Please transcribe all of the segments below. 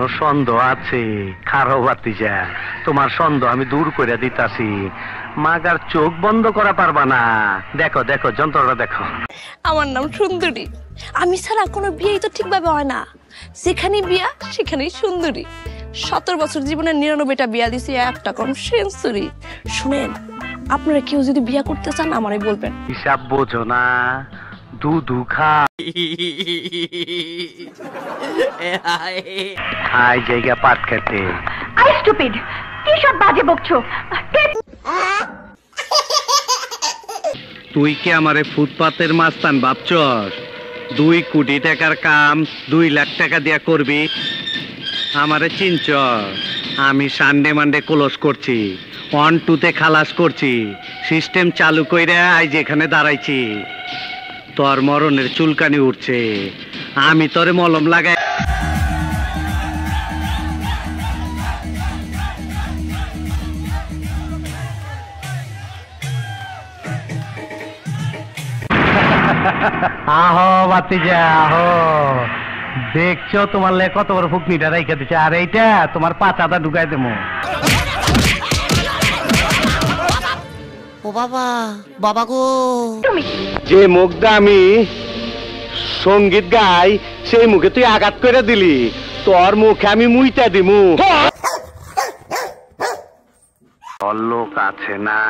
এখনো সন্দেহ আছে। খারো ভাতিজা, তোমার সন্দেহ আমি দূর করে দিতাছি। মাগার চোখ বন্ধ করা পারবা না। দেখো দেখো যন্ত্রটা দেখো। আমার নাম সুন্দরী। আমি ছাড়া কোনো বিয়েই তো ঠিকভাবে হয় না। যেখানে বিয়া সেখানেই সুন্দরী। 17 বছর জীবনে 99টা বিয়া দিছি, একটা কম সেঞ্চুরি। শুনেন, আপনারা কেউ যদি বিয়া করতে চান আমারই বলবেন। হিসাব বোঝো না, দুধু খাই জায়গা পাট খেতে। আই স্টুপিড, কি সব বাজে বকছো? তুই কি আমারে ফুটপাতের মাস্তান ভাবছস? 2 কোটি টাকার কাম 2 লাখ টাকা দিয়া করবি? আমারে চিনছ? আমি সানডে মানডে ক্লোজ করছি, 1 2 খালাস করছি, সিস্টেম চালু কইরা আজ এখানে দাঁড়াইছি। তোর মরণের চুলকানি উঠছে, আমি তোরে মলম লাগাই। আহো বাতিজা আহো, দেখছো তোমার লে কত বড় ফুকনিটা রাইখা দিচ্ছে, আর এইটা তোমার পাতাটা ঢুকাই দেবো। ও বাবা, বাবা গো, যে মুখটা আমি সঙ্গীত গাই সেই মুখে তুই আঘাত করে দিলি, তোর মুখে আমি মুইটা দিমু। লোক আছে না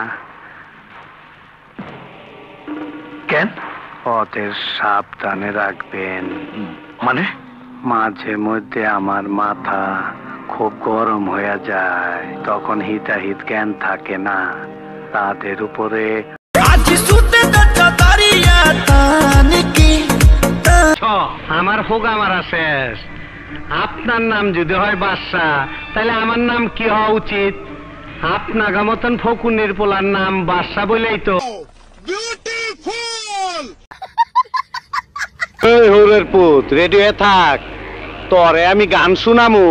কেন? ওদের সাবধানে রাখবেন। মানে মাঝে মধ্যে আমার মাথা খুব গরম হয়ে যায়, তখন হিতাহিত জ্ঞান থাকে না। তাদের উপরে আমার হোক আমার শেষ। আপনার নাম যদি হয় বাদশা, তাহলে আমার নাম কি হওয়া উচিত? আপনার মতন ফকুনের পোলার নাম বাদশা বলেই তো। এই হোরের পুত, রেডি হয়ে থাক, তরে আমি গান শুনামু।